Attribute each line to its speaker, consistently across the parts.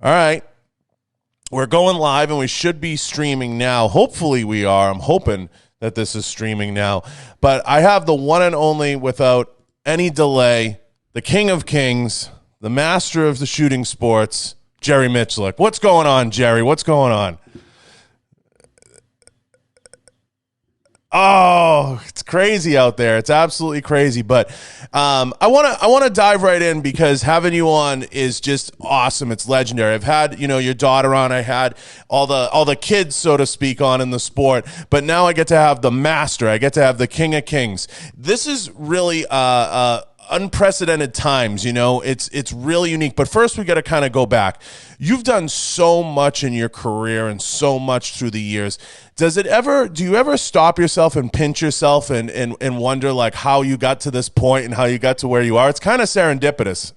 Speaker 1: All right. We're going live and we should be streaming now. Hopefully we are. I'm hoping that this is streaming now. But I have the one and only, without any delay, the king of kings, the master of the shooting sports, Jerry Miculek. What's going on, Jerry? What's going on? Oh, it's crazy out there. It's absolutely crazy. But I want to dive right in because having you on is just awesome. It's legendary. I've had, your daughter on. I had all the kids, so to speak, on in the sport. But now I get to have the master. I get to have the king of kings. This is really unprecedented times. It's really unique. But first we got to kind of go back. You've done so much in your career and so much through the years. Do you ever stop yourself and pinch yourself and wonder like how you got to this point and how you got to where you are? It's kind of serendipitous.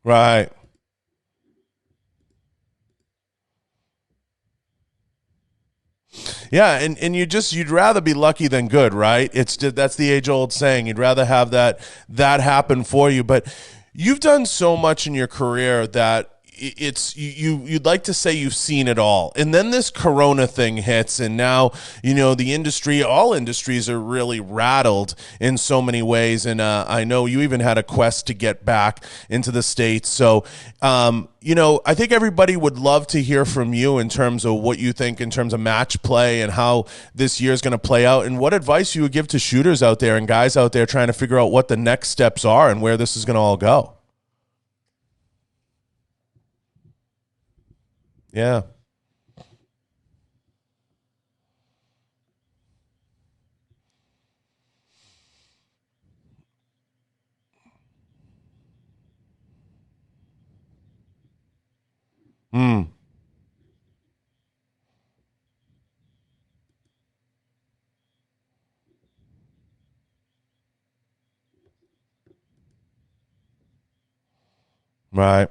Speaker 1: Right. Yeah, and you'd rather be lucky than good, right? That's the age old saying. You'd rather have that happen for you. But you've done so much in your career that you'd like to say you've seen it all. And then this corona thing hits, and now all industries are really rattled in so many ways. And I know you even had a quest to get back into the States. So I think everybody would love to hear from you in terms of what you think in terms of match play and how this year is going to play out, and what advice you would give to shooters out there and guys out there trying to figure out what the next steps are and where this is going to all go. Yeah. Mm. Right.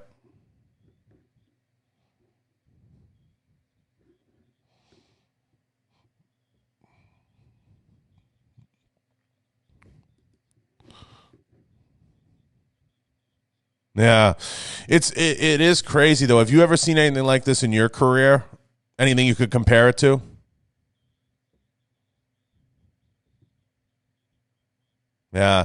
Speaker 1: Yeah. It is crazy though. Have you ever seen anything like this in your career? Anything you could compare it to? Yeah.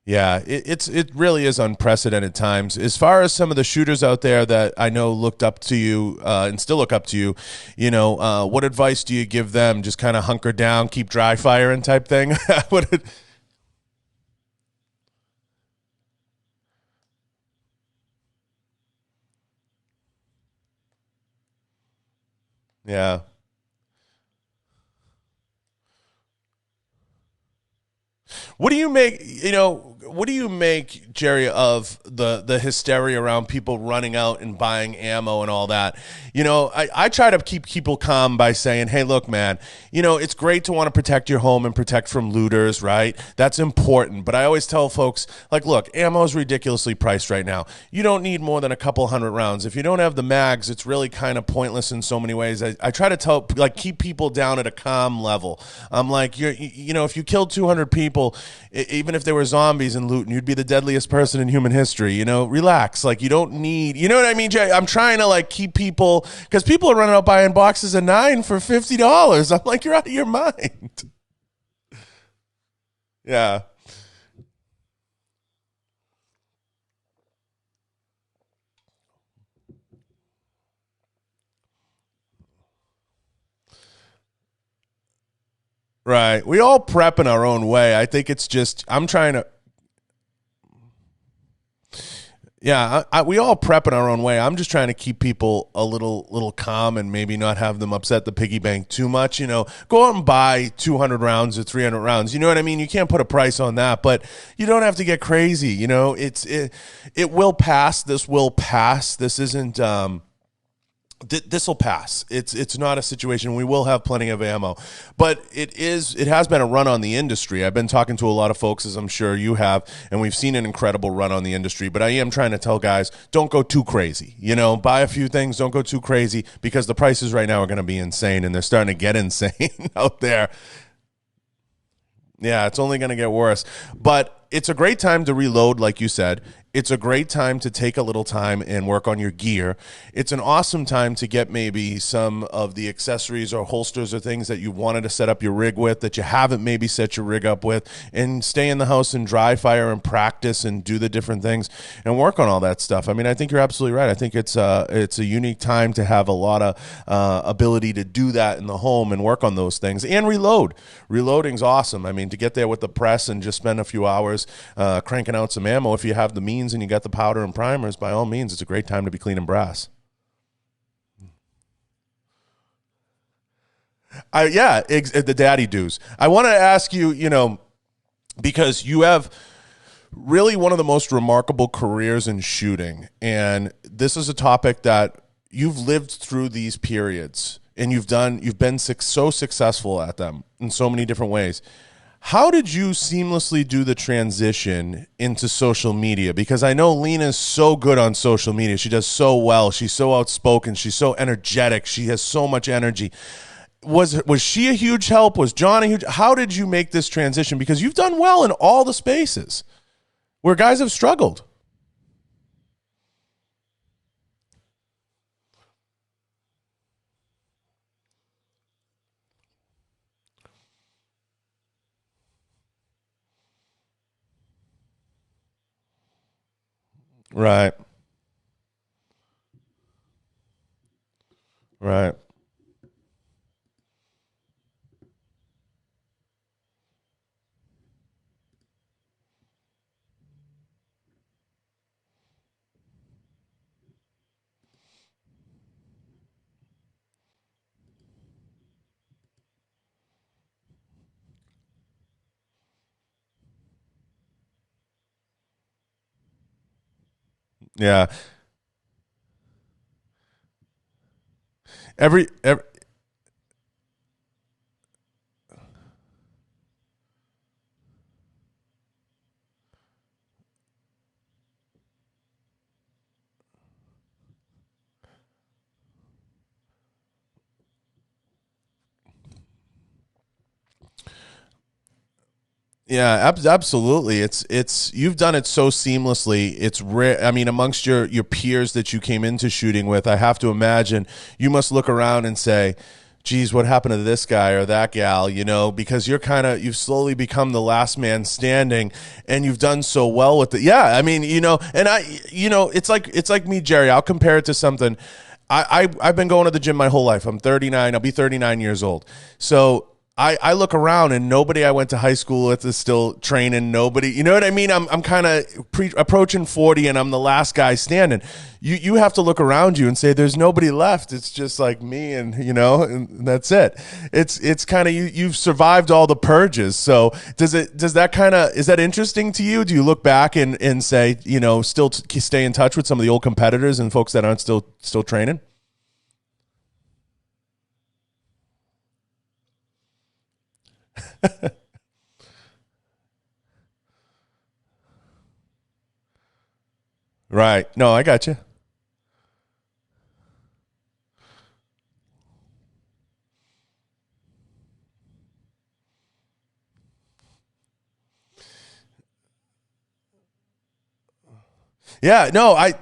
Speaker 1: Yeah, it really is unprecedented times. As far as some of the shooters out there that I know looked up to you and still look up to you, what advice do you give them? Just kind of hunker down, keep dry firing type thing? Yeah. What do you make, what do you make, Jerry, of the hysteria around people running out and buying ammo and all that? I try to keep people calm by saying, hey, look, man, it's great to want to protect your home and protect from looters, right? That's important. But I always tell folks, like, look, ammo is ridiculously priced right now. You don't need more than a couple hundred rounds. If you don't have the mags, it's really kind of pointless in so many ways. I try to keep people down at a calm level. I'm like, if you killed 200 people, even if they were zombies and looting, you'd be the deadliest person in human history. Relax. Like, you don't need, you know what I mean, Jay? I'm trying to keep people, because people are running out buying boxes of 9 for $50. I'm like, you're out of your mind. Yeah. Right. We all prep in our own way. I think it's just, I'm trying to, Yeah, we all prep in our own way. I'm just trying to keep people a little calm and maybe not have them upset the piggy bank too much. Go out and buy 200 rounds or 300 rounds. You know what I mean? You can't put a price on that, but you don't have to get crazy. It will pass. This will pass. This isn't. This will pass. It's not a situation. We will have plenty of ammo, but it has been a run on the industry. I've been talking to a lot of folks, as I'm sure you have, and we've seen an incredible run on the industry. But I am trying to tell guys, don't go too crazy. Buy a few things. Don't go too crazy, because the prices right now are going to be insane, and they're starting to get insane out there. Yeah, it's only going to get worse. But it's a great time to reload, like you said. It's a great time to take a little time and work on your gear. It's an awesome time to get maybe some of the accessories or holsters or things that you wanted to set up your rig with that you haven't maybe set your rig up with, and stay in the house and dry fire and practice and do the different things and work on all that stuff. I mean, I think you're absolutely right. I think it's a unique time to have a lot of ability to do that in the home and work on those things and reload. Reloading's awesome. I mean, to get there with the press and just spend a few hours cranking out some ammo, if you have the means and you got the powder and primers, by all means, it's a great time to be cleaning brass. The daddy dues. I want to ask you, because you have really one of the most remarkable careers in shooting, and this is a topic that you've lived through these periods, and you've been so successful at them in so many different ways. How did you seamlessly do the transition into social media? Because I know Lena's so good on social media. She does so well. She's so outspoken. She's so energetic. She has so much energy. Was she a huge help? Was John a huge? How did you make this transition? Because you've done well in all the spaces where guys have struggled. Right. Right. Yeah. Every Yeah, absolutely. It's you've done it so seamlessly. It's rare. I mean, amongst your peers that you came into shooting with, I have to imagine you must look around and say, geez, what happened to this guy or that gal, because you've slowly become the last man standing, and you've done so well with it. Yeah, I mean, and it's like me, Jerry. I'll compare it to something. I've been going to the gym my whole life. I'm 39. I'll be 39 years old. So I look around and nobody I went to high school with is still training. Nobody, you know what I mean? I'm kind of approaching 40 and I'm the last guy standing. You have to look around you and say, there's nobody left. It's just like me and that's it. It's kind of, you've survived all the purges. So is that interesting to you? Do you look back and say, still stay in touch with some of the old competitors and folks that aren't still training? Right. No, I got you. Yeah, no, I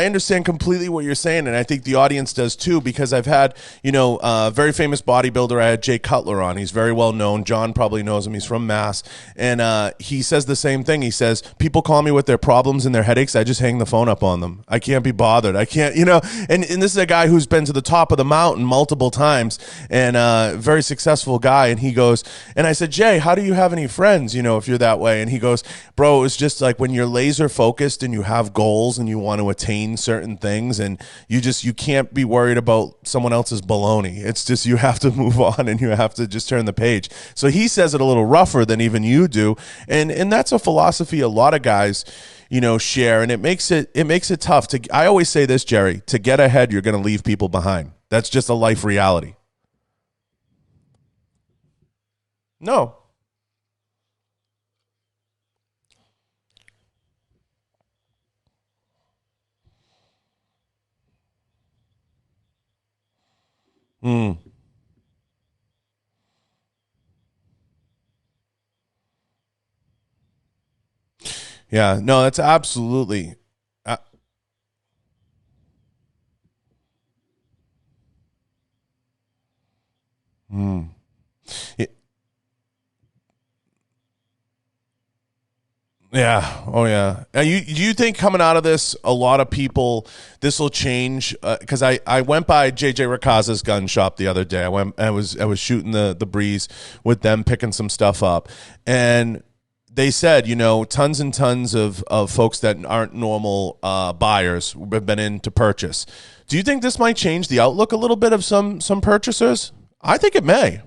Speaker 1: understand completely what you're saying, and I think the audience does too, because I've had, a very famous bodybuilder. I had Jay Cutler on. He's very well known. John probably knows him. He's from Mass, and he says the same thing. He says, people call me with their problems and their headaches. I just hang the phone up on them. I can't be bothered. I can't, and this is a guy who's been to the top of the mountain multiple times, and very successful guy, and he goes, and I said, Jay, how do you have any friends, if you're that way? And he goes, bro, it's just like when you're laser focused and you have have goals and you want to attain certain things, and you can't be worried about someone else's baloney. It's just you have to move on and you have to just turn the page. So he says it a little rougher than even you do, and that's a philosophy a lot of guys, share, and it makes it tough to. I always say this, Jerry, to get ahead, you're going to leave people behind. That's just a life reality. No. Mm. Yeah, no, that's absolutely. Uh, mm. Yeah. Oh, yeah. Do you think coming out of this, a lot of people, this will change? Because I went by JJ Racaza's gun shop the other day. I was shooting the breeze with them, picking some stuff up, and they said, tons and tons of folks that aren't normal buyers have been in to purchase. Do you think this might change the outlook a little bit of some purchasers? I think it may.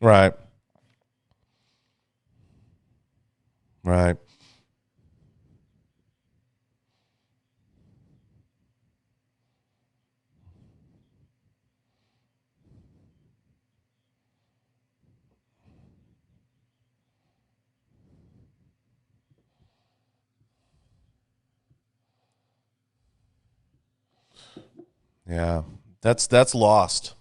Speaker 1: Right. Right. Yeah. That's lost.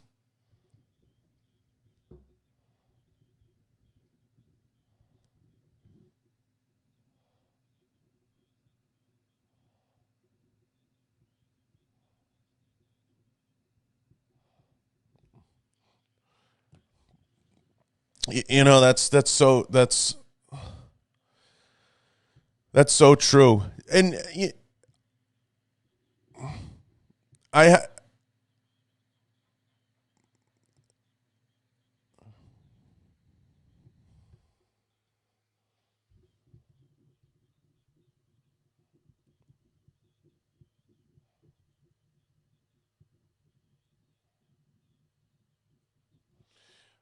Speaker 1: That's so true. And I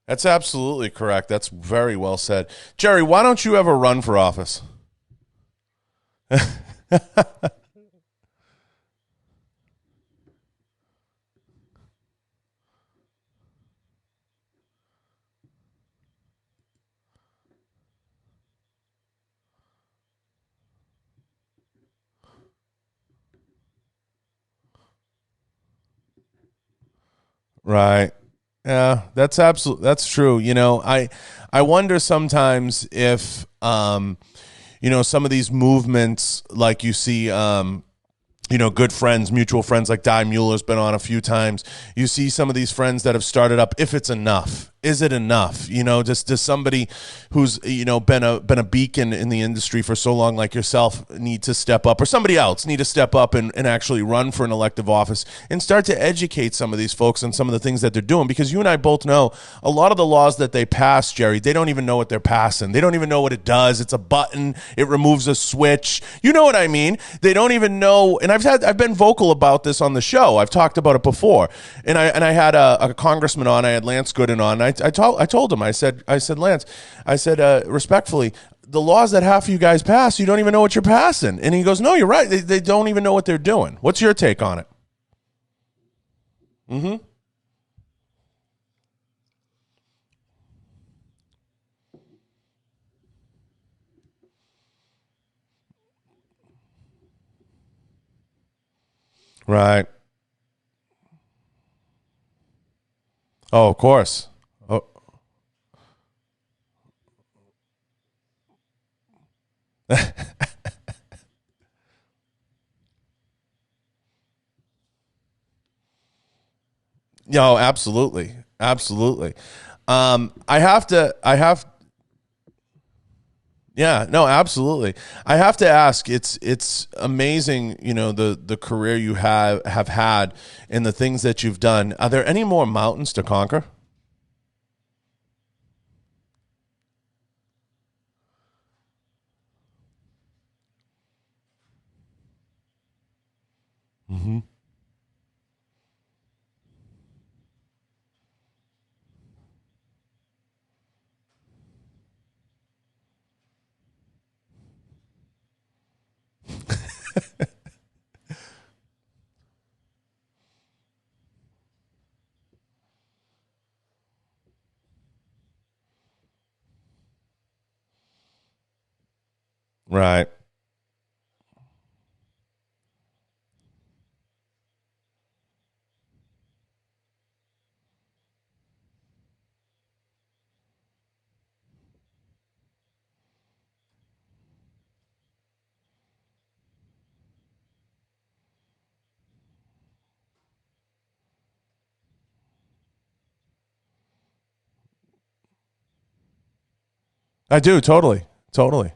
Speaker 1: That's absolutely correct. That's very well said. Jerry, why don't you ever run for office? Right. Yeah, that's true. I wonder sometimes if some of these movements like you see good friends, mutual friends like Di Mueller's been on a few times. You see some of these friends that have started up. If it's enough, is it enough? Just does somebody who's been a beacon in the industry for so long, like yourself, need to step up, or somebody else need to step up and actually run for an elective office and start to educate some of these folks on some of the things that they're doing? Because you and I both know a lot of the laws that they pass, Jerry, they don't even know what they're passing. They don't even know what it does. It's a button. It removes a switch. You know what I mean? They don't even know. And I've been vocal about this on the show. I've talked about it before. And I had a congressman on. I had Lance Gooden on. I told him. I said Lance, respectfully, the laws that half of you guys pass, you don't even know what you're passing. And he goes, no, you're right. They don't even know what they're doing. What's your take on it? Mm-hmm. Right. Oh, of course. Oh, no, absolutely, absolutely. I have to. I have. Yeah, no, absolutely. I have to ask, it's amazing, the career you have had and the things that you've done. Are there any more mountains to conquer? Hmm. Right. I do, totally. Totally.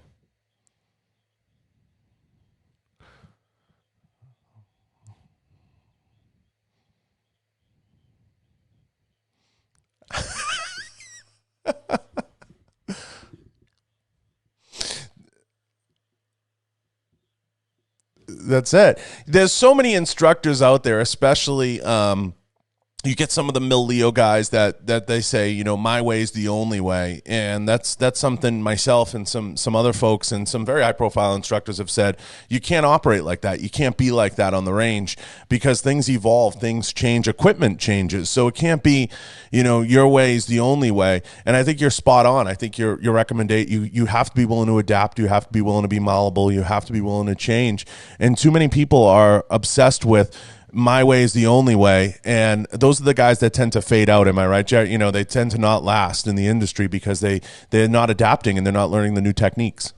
Speaker 1: That's it. There's so many instructors out there, especially you get some of the Mill Leo guys that they say, my way is the only way, and that's something myself and some other folks and some very high profile instructors have said. You can't operate like that. You can't be like that on the range because things evolve, things change, equipment changes. So it can't be, your way is the only way. And I think you're spot on. I think your recommendation, you have to be willing to adapt. You have to be willing to be malleable. You have to be willing to change. And too many people are obsessed with my way is the only way, and those are the guys that tend to fade out. Am I right, Jared? They tend to not last in the industry because they're not adapting and they're not learning the new techniques.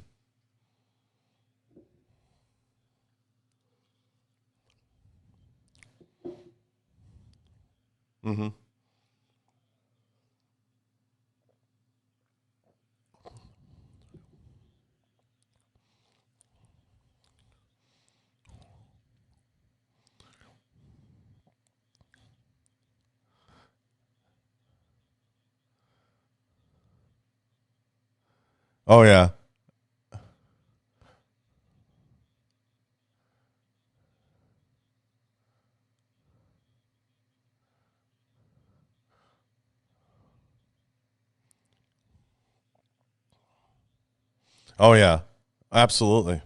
Speaker 1: Hmm. Oh yeah. Oh yeah. Absolutely.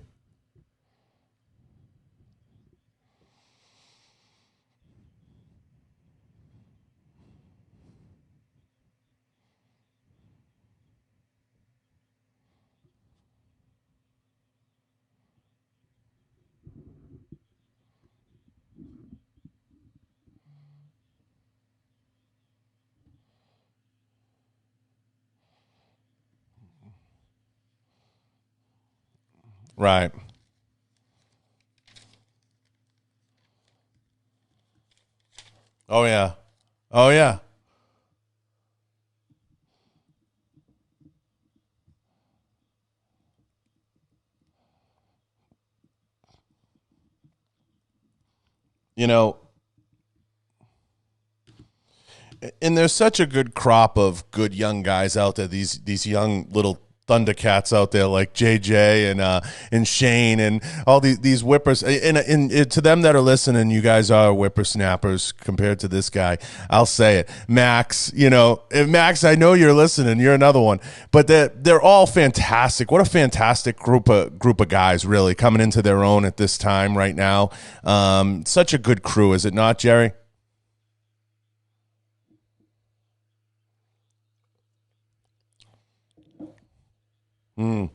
Speaker 1: Right. Oh yeah. Oh yeah. You know, and there's such a good crop of good young guys out there. These young little Thundercats out there like JJ and Shane and all these whippers. And to them that are listening, you guys are whippersnappers compared to this guy. I'll say it, Max. Max, I know you're listening. You're another one, but they're all fantastic. What a fantastic group of guys, really coming into their own at this time right now. Such a good crew, is it not, Jerry? Mm.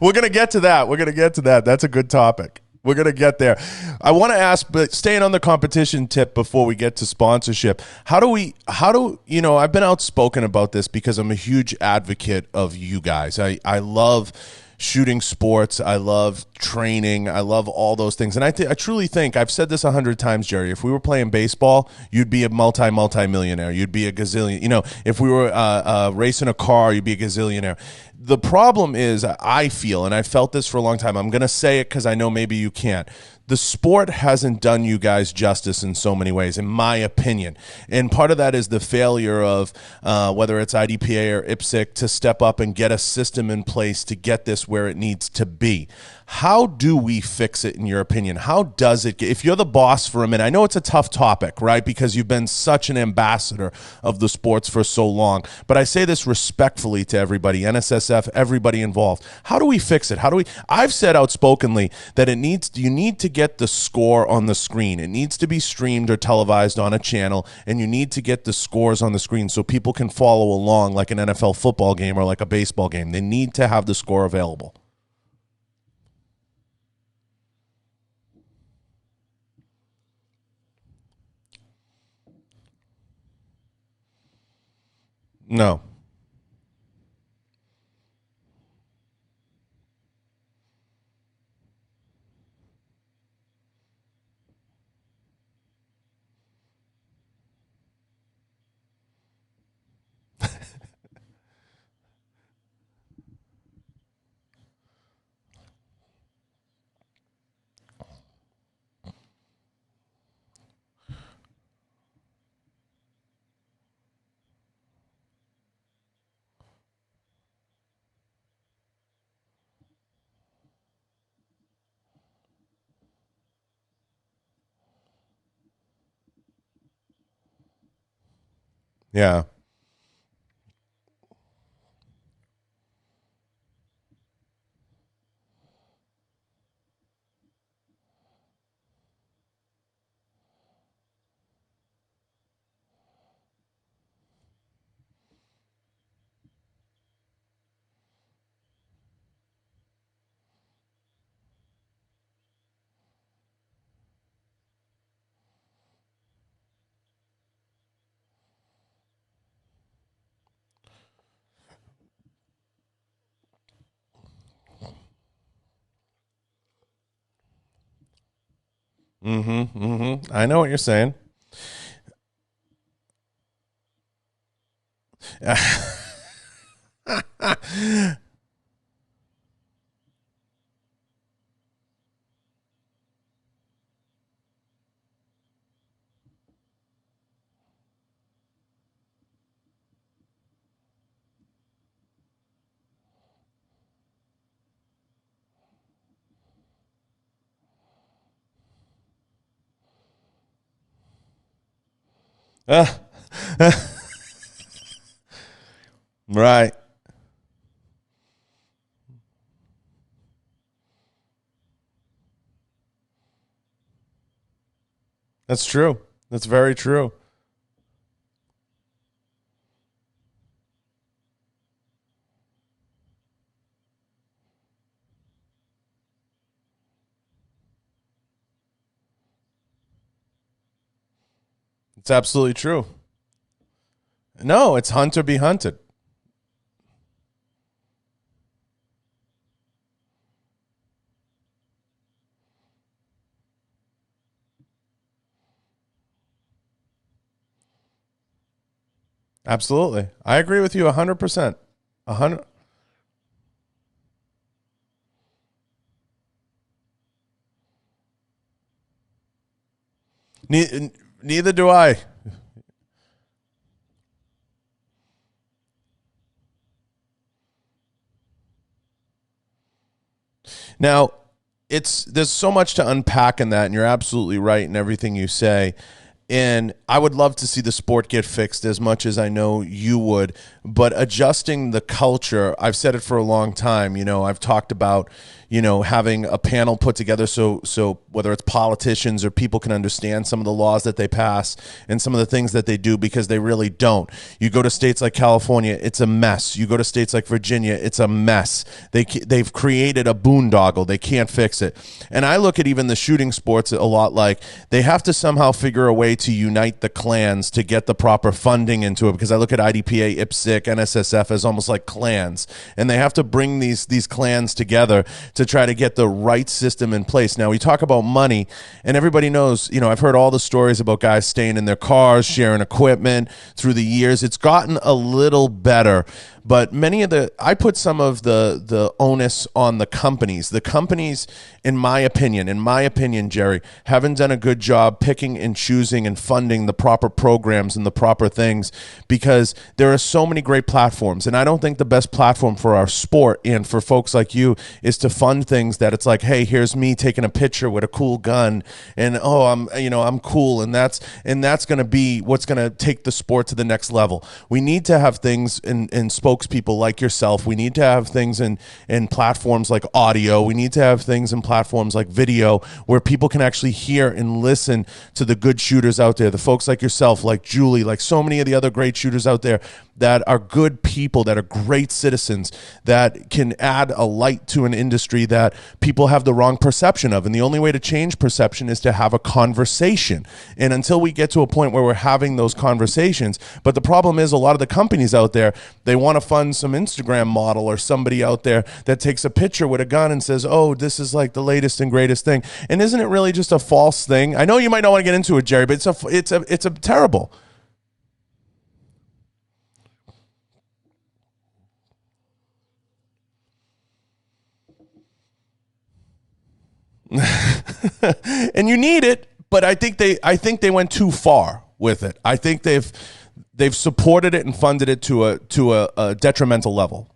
Speaker 1: We're going to get to that. We're going to get to that. That's a good topic. We're going to get there. I want to ask, but staying on the competition tip before we get to sponsorship, I've been outspoken about this because I'm a huge advocate of you guys. I love shooting sports. I love training. I love all those things. And I truly think, I've said this 100 times, Jerry, if we were playing baseball, you'd be a multi-millionaire. You'd be a gazillion. You know, if we were racing a car, you'd be a gazillionaire. The problem is, I feel, and I felt this for a long time, I'm going to say it because I know maybe you can't. The sport hasn't done you guys justice in so many ways, in my opinion. And part of that is the failure of whether it's IDPA or IPSC to step up and get a system in place to get this where it needs to be. How do we fix it, in your opinion? How does it get, if you're the boss for a minute, I know it's a tough topic, right? Because you've been such an ambassador of the sports for so long, but I say this respectfully to everybody, NSSF, everybody involved. How do we fix it? I've said outspokenly that you need to get the score on the screen. It needs to be streamed or televised on a channel, and you need to get the scores on the screen so people can follow along like an NFL football game or like a baseball game. They need to have the score available. No. Yeah. I know what you're saying. Right. That's true. That's very true. It's absolutely true. No, it's hunt or be hunted. Absolutely. I agree with you 100%. 100. Neither do I. Now, there's so much to unpack in that, and you're absolutely right in everything you say. And I would love to see the sport get fixed as much as I know you would, but adjusting the culture, I've said it for a long time. You know, I've talked about, you know, having a panel put together so whether it's politicians or people can understand some of the laws that they pass and some of the things that they do, because they really don't. You go to states like California, it's a mess. You go to states like Virginia, it's a mess. They've created a boondoggle. They can't fix it. And I look at even the shooting sports a lot like they have to somehow figure a way to unite the clans to get the proper funding into it, because I look at IDPA, IPSC, NSSF as almost like clans, and they have to bring these clans together to try to get the right system in place. Now, we talk about money, and everybody knows, I've heard all the stories about guys staying in their cars, sharing equipment through the years. It's gotten a little better, but I put some of the onus on the companies. The companies, in my opinion, Jerry, haven't done a good job picking and choosing and funding the proper programs and the proper things, because there are so many great platforms. And I don't think the best platform for our sport and for folks like you is to fund things that it's like, hey, here's me taking a picture with a cool gun, and I'm cool, and that's going to be what's going to take the sport to the next level. We need to have things in spokespeople like yourself. We need to have things in platforms like audio. We need to have things in platforms like video, where people can actually hear and listen to the good shooters out there, the folks like yourself, like Julie, like so many of the other great shooters out there that are good people, that are great citizens, that can add a light to an industry that people have the wrong perception of. And the only way to change perception is to have a conversation. And until we get to a point where we're having those conversations, but the problem is a lot of the companies out there, they want to fund some Instagram model or somebody out there that takes a picture with a gun and says, oh, this is like the latest and greatest thing. And isn't it really just a false thing? I know you might not want to get into it, Jerry, but it's a terrible. And you need it, but I think they went too far with it. I think they've supported it and funded it to a detrimental level.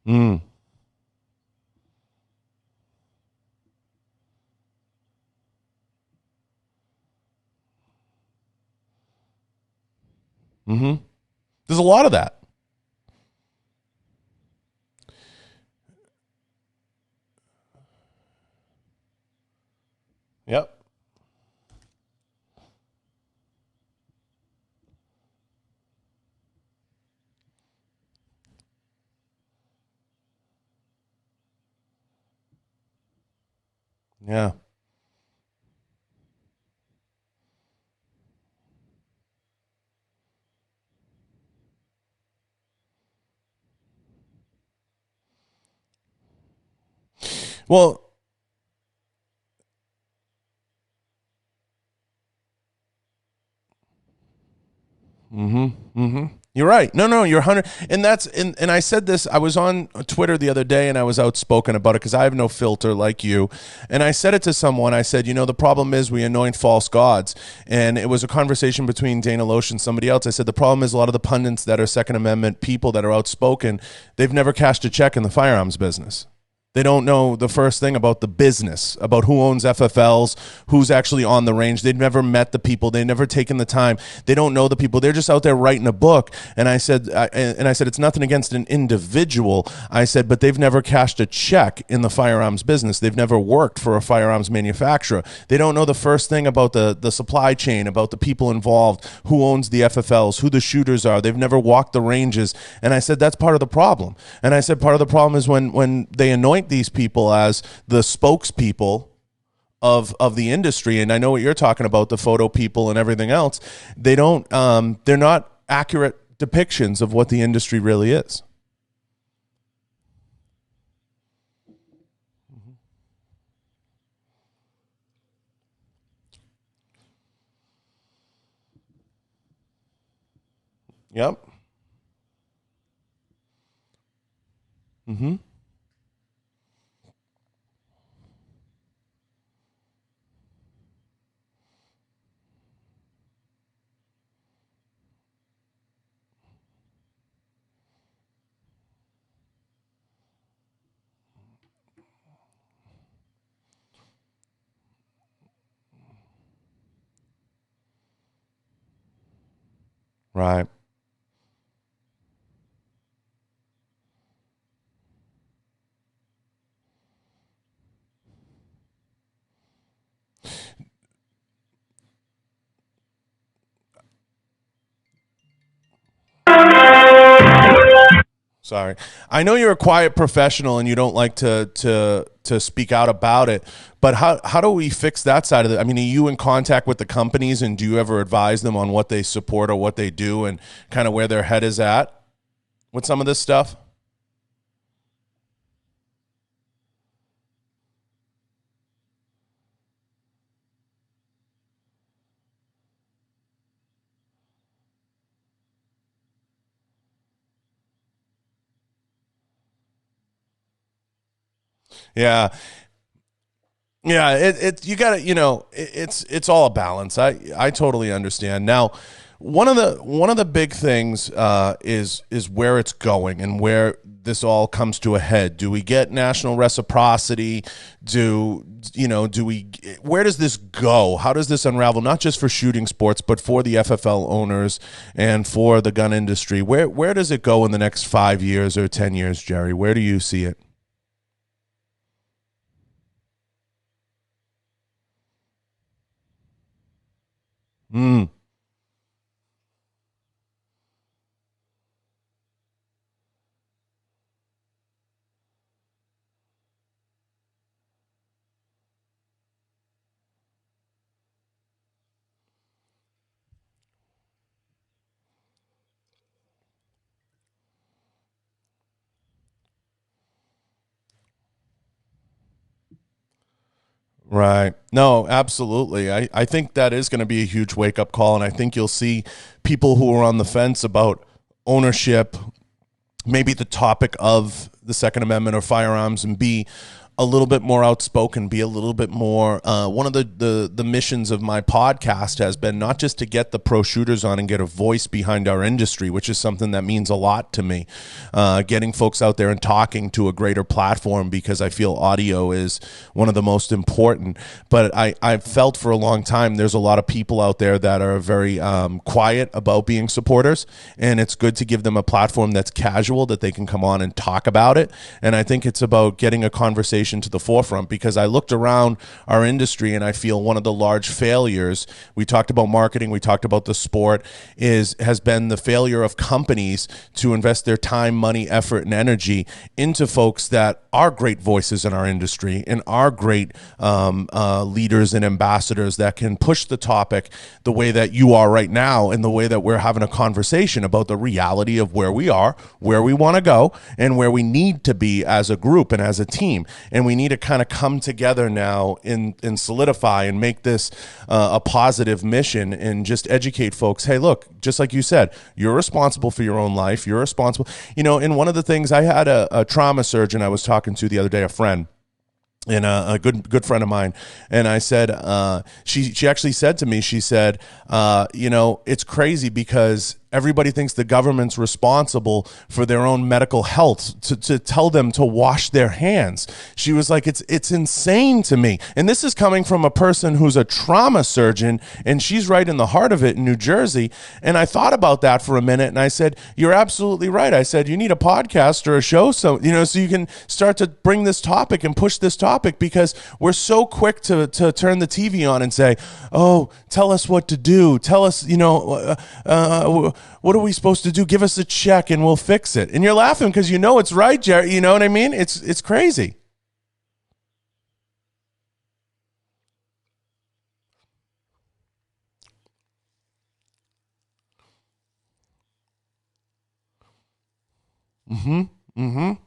Speaker 1: Mm. Mm-hmm. There's a lot of that. Yep. Yeah. Well, you're right. No, you're 100. And I said this, I was on Twitter the other day and I was outspoken about it because I have no filter like you. And I said it to someone. I said, the problem is we anoint false gods. And it was a conversation between Dana Loesch and somebody else. I said, the problem is a lot of the pundits that are Second Amendment people that are outspoken, they've never cashed a check in the firearms business. They don't know the first thing about the business, about who owns FFLs, who's actually on the range. They've never met the people. They've never taken the time. They don't know the people. They're just out there writing a book. And I said, it's nothing against an individual. I said, but they've never cashed a check in the firearms business. They've never worked for a firearms manufacturer. They don't know the first thing about the supply chain, about the people involved, who owns the FFLs, who the shooters are. They've never walked the ranges. And I said, that's part of the problem. And I said, part of the problem is when they anoint these people as the spokespeople of the industry, and I know what you're talking about, the photo people and everything else, they're not accurate depictions of what the industry really is. Yep. Mm-hmm. Right. Sorry. I know you're a quiet professional and you don't like to speak out about it, but how do we fix that side of it? I mean, are you in contact with the companies, and do you ever advise them on what they support or what they do and kind of where their head is at with some of this stuff? Yeah. Yeah, you got to, it's all a balance. I totally understand. Now, one of the big things is where it's going and where this all comes to a head. Do we get national reciprocity? Do we, where does this go? How does this unravel, not just for shooting sports, but for the FFL owners and for the gun industry? Where does it go in the next 5 years or 10 years, Jerry? Where do you see it? Mm, right. No, absolutely. I think that is going to be a huge wake up call. And I think you'll see people who are on the fence about ownership, maybe the topic of the Second Amendment or firearms, and be a little bit more outspoken, be a little bit more. One of the missions of my podcast has been not just to get the pro shooters on and get a voice behind our industry, which is something that means a lot to me. Getting folks out there and talking to a greater platform, because I feel audio is one of the most important. But I've felt for a long time there's a lot of people out there that are very quiet about being supporters, and it's good to give them a platform that's casual, that they can come on and talk about it. And I think it's about getting a conversation to the forefront, because I looked around our industry and I feel one of the large failures, we talked about marketing, we talked about the sport, has been the failure of companies to invest their time, money, effort, and energy into folks that are great voices in our industry and are great leaders and ambassadors that can push the topic the way that you are right now, and the way that we're having a conversation about the reality of where we are, where we want to go, and where we need to be as a group and as a team. And we need to kind of come together now and solidify and make this a positive mission, and just educate folks. Hey, look, just like you said, you're responsible for your own life. You're responsible. And one of the things, I had a trauma surgeon I was talking to the other day, a friend, and a good friend of mine, and I said, she actually said to me, she said, it's crazy because everybody thinks the government's responsible for their own medical health, to tell them to wash their hands. She was like, it's insane to me. And this is coming from a person who's a trauma surgeon, and she's right in the heart of it in New Jersey. And I thought about that for a minute, and I said, you're absolutely right. I said, you need a podcast or a show, so you can start to bring this topic and push this topic, because we're so quick to turn the TV on and say, oh, tell us what to do. Tell us, what are we supposed to do? Give us a check and we'll fix it. And you're laughing because it's right, Jerry. You know what I mean? It's crazy. Mm-hmm. Mm-hmm.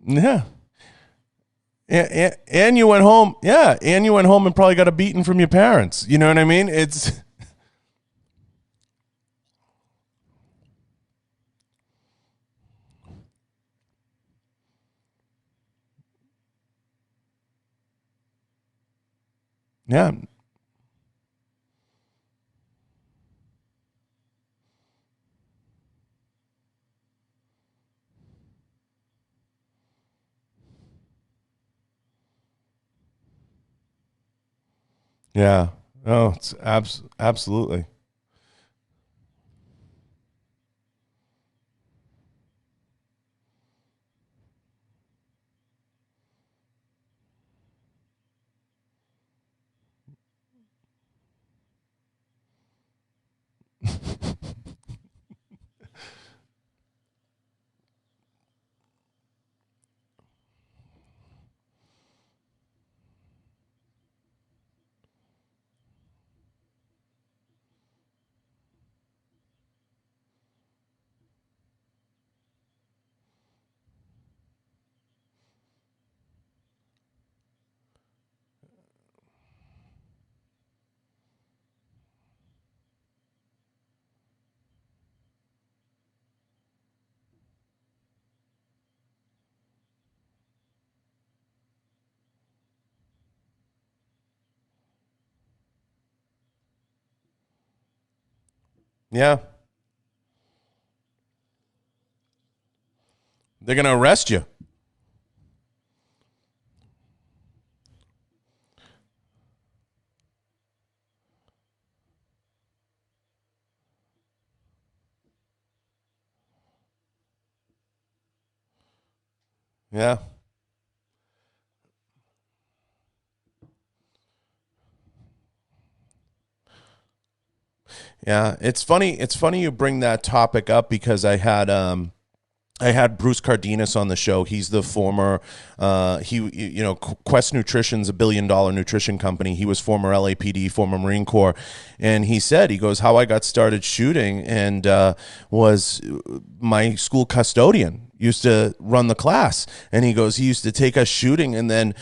Speaker 1: Yeah. And you went home. Yeah. And you went home and probably got a beating from your parents. You know what I mean? Yeah. Yeah. Oh, it's absolutely. Yeah. They're going to arrest you. Yeah. Yeah. It's funny. It's funny you bring that topic up because I had Bruce Cardenas on the show. He's the former, Quest Nutrition's $1 billion nutrition company. He was former LAPD, former Marine Corps, and he said, he goes, how I got started shooting and was my school custodian used to run the class, and he goes, he used to take us shooting and then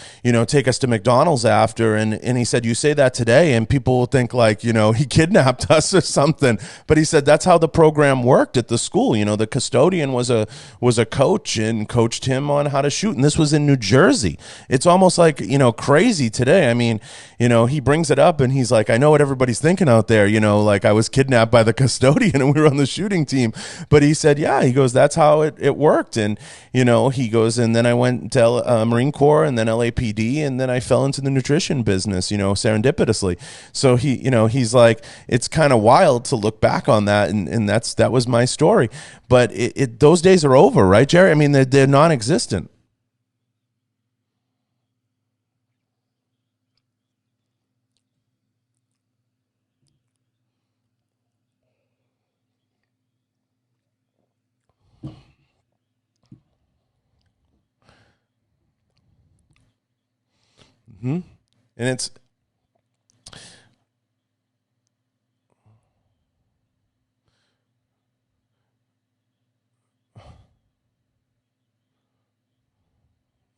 Speaker 1: take us to McDonald's after, and he said, you say that today and people will think like he kidnapped us or something, but he said that's how the program worked at the school. The custodian was a coach and coached him on how to shoot, and this was in New Jersey. It's almost like crazy today. I mean, he brings it up and he's like, I know what everybody's thinking out there, like I was kidnapped by the custodian and we were on the shooting team, but he said, yeah, he goes, that's how it worked. And he goes, and then I went to Marine Corps and then LAPD, and then I fell into the nutrition business, serendipitously. So he's like, it's kind of wild to look back on that, and that was my story. But those days are over, right, Jerry? I mean, they're non-existent. Hmm. And it's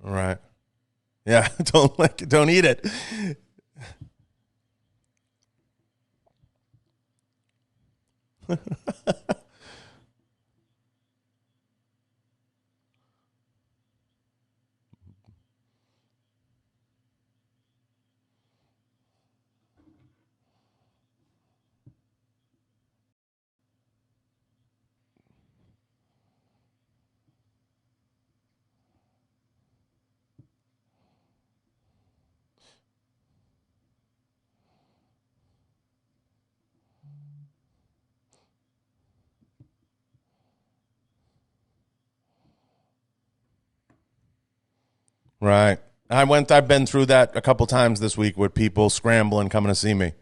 Speaker 1: right. Yeah, don't eat it. Right. I've been through that a couple times this week with people scrambling coming to see me.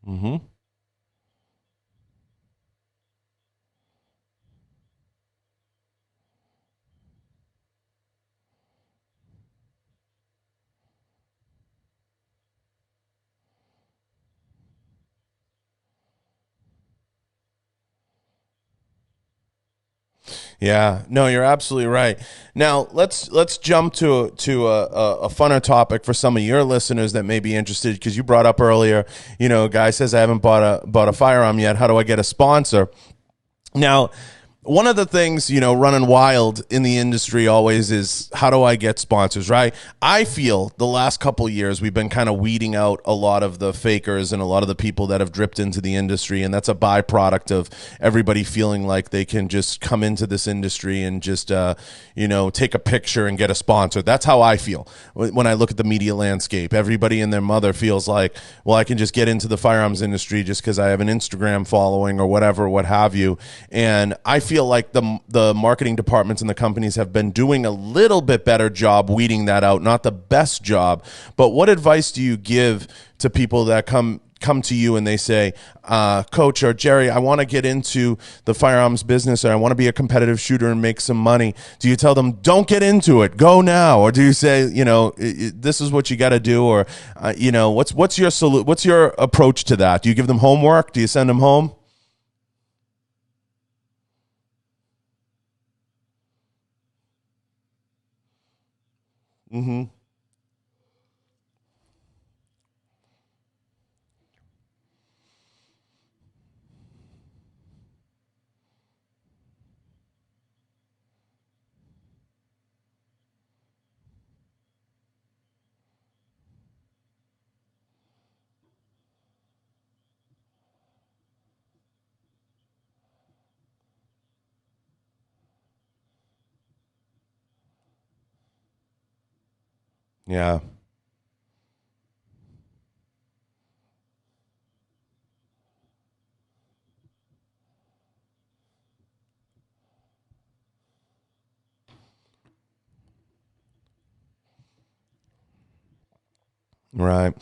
Speaker 1: Hmm. Yeah, no, you're absolutely right. Now let's jump to a funner topic for some of your listeners that may be interested, because you brought up earlier, a guy says I haven't bought a firearm yet. How do I get a sponsor? Now, one of the things, running wild in the industry always is, how do I get sponsors, right? I feel the last couple of years we've been kind of weeding out a lot of the fakers and a lot of the people that have dripped into the industry, and that's a byproduct of everybody feeling like they can just come into this industry and just, take a picture and get a sponsor. That's how I feel when I look at the media landscape. Everybody and their mother feels like, well, I can just get into the firearms industry just because I have an Instagram following or whatever, what have you. And I feel like the marketing departments and the companies have been doing a little bit better job weeding that out. Not the best job, but what advice do you give to people that come to you and they say, Coach or Jerry, I want to get into the firearms business, or I want to be a competitive shooter and make some money? Do you tell them, don't get into it, go now? Or do you say, this is what you got to do? Or, what's your approach to that? Do you give them homework? Do you send them home? Mm-hmm. Yeah. Right.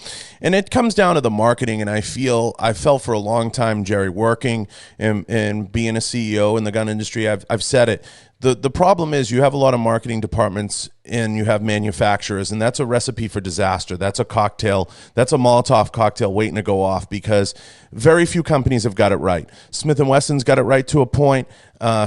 Speaker 1: And it comes down to the marketing. And I felt for a long time, Jerry, working and being a CEO in the gun industry, I've said it. The problem is, you have a lot of marketing departments and you have manufacturers, and that's a recipe for disaster. That's a cocktail. That's a Molotov cocktail waiting to go off, because very few companies have got it right. Smith& Wesson's got it right to a point.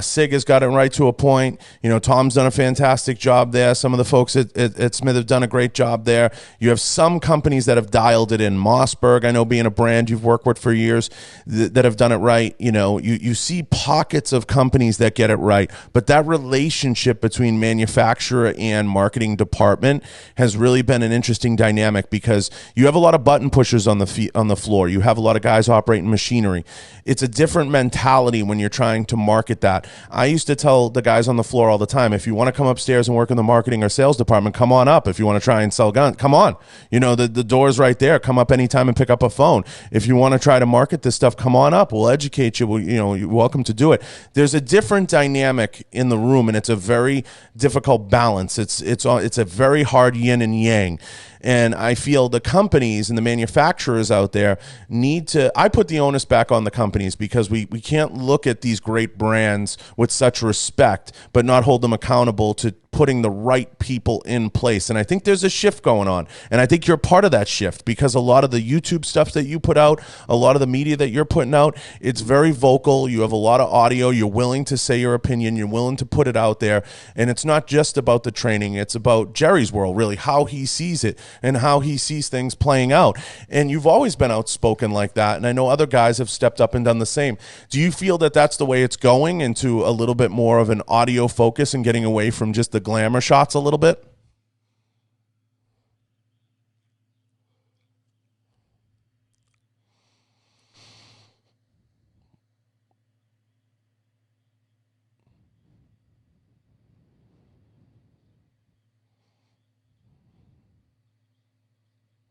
Speaker 1: SIG has got it right to a point. Tom's done a fantastic job there. Some of the folks at Smith have done a great job there. You have some companies that have dialed it in. Mossberg, I know, being a brand you've worked with for years, that have done it right. You see pockets of companies that get it right, but that relationship between manufacturer and marketing department has really been an interesting dynamic, because you have a lot of button pushers on the floor. You have a lot of guys operating machinery. It's a different mentality when you're trying to market that. I used to tell the guys on the floor all the time, if you want to come upstairs and work in the marketing or sales department, come on up. If you want to try and sell guns, come on. The door's right there. Come up anytime and pick up a phone. If you want to try to market this stuff, come on up. We'll educate you. You're welcome to do it. There's a different dynamic in the room, and it's a very difficult balance. It's a very hard yin and yang. And I feel the companies and the manufacturers out there I put the onus back on the companies, because we can't look at these great brands with such respect, but not hold them accountable to putting the right people in place. And I think there's a shift going on. And I think you're part of that shift, because a lot of the YouTube stuff that you put out, a lot of the media that you're putting out, it's very vocal. You have a lot of audio. You're willing to say your opinion. You're willing to put it out there. And it's not just about the training. It's about Jerry's world, really, how he sees it and how he sees things playing out. And you've always been outspoken like that. And I know other guys have stepped up and done the same. Do you feel that that's the way it's going, into a little bit more of an audio focus and getting away from just the glamour shots a little bit?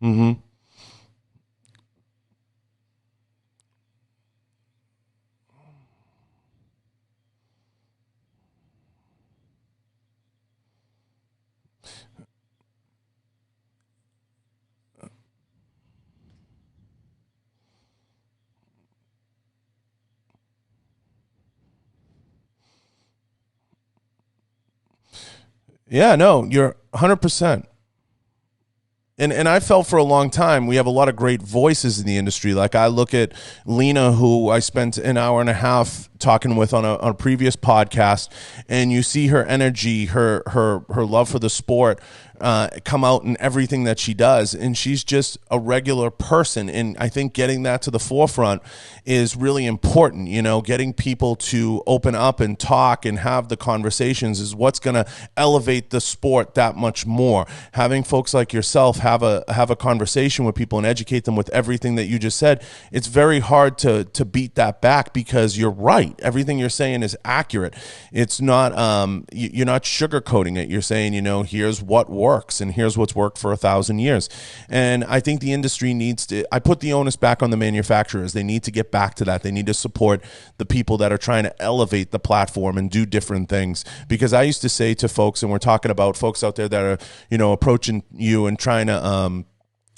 Speaker 1: Mm-hmm. Yeah, no, you're 100%. And I felt for a long time we have a lot of great voices in the industry. Like I look at Lena, who I spent an hour and a half talking with on a previous podcast, and you see her energy, her love for the sport come out in everything that she does, and she's just a regular person. And I think getting that to the forefront is really important. You know, getting people to open up and talk and have the conversations is what's going to elevate the sport that much more. Having folks like yourself have a conversation with people and educate them with everything that you just said, it's very hard to beat that back, because you're right. Everything you're saying is accurate. It's not you're not sugarcoating it. You're saying, you know, here's what works and here's what's worked for 1,000 years. And I think the industry needs to, I put the onus back on the manufacturers. They need to get back to that. They need to support the people that are trying to elevate the platform and do different things. Because I used to say to folks, and we're talking about folks out there that are, you know, approaching you and trying to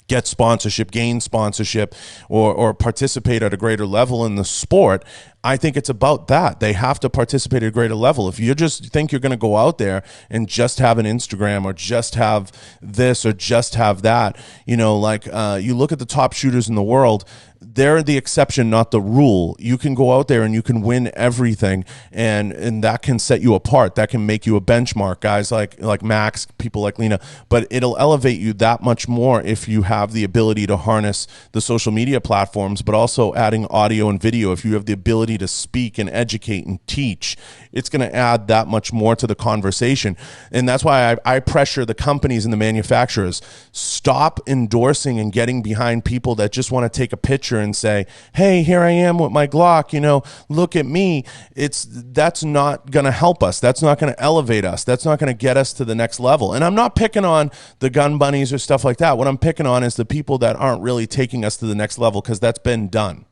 Speaker 1: get sponsorship, gain sponsorship, or participate at a greater level in the sport. I think it's about that. They have to participate at a greater level. If you just think you're going to go out there and just have an Instagram or just have this or just have that, you know, like you look at the top shooters in the world, they're the exception, not the rule. You can go out there and you can win everything, and that can set you apart. That can make you a benchmark. Guys like Max, people like Lena, but it'll elevate you that much more if you have the ability to harness the social media platforms, but also adding audio and video. If you have the ability to speak and educate and teach, it's going to add that much more to the conversation. And that's why I pressure the companies and the manufacturers, stop endorsing and getting behind people that just want to take a picture and say, hey, here I am with my Glock, you know, look at me. That's not going to help us. That's not going to elevate us. That's not going to get us to the next level. And I'm not picking on the gun bunnies or stuff like that. What I'm picking on is the people that aren't really taking us to the next level, because that's been done.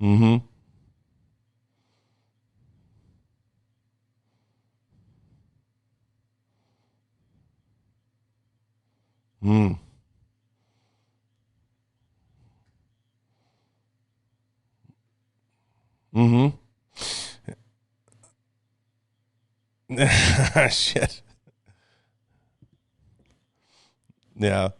Speaker 1: Mm-hmm. Mm. Mm-hmm. Shit. Yeah.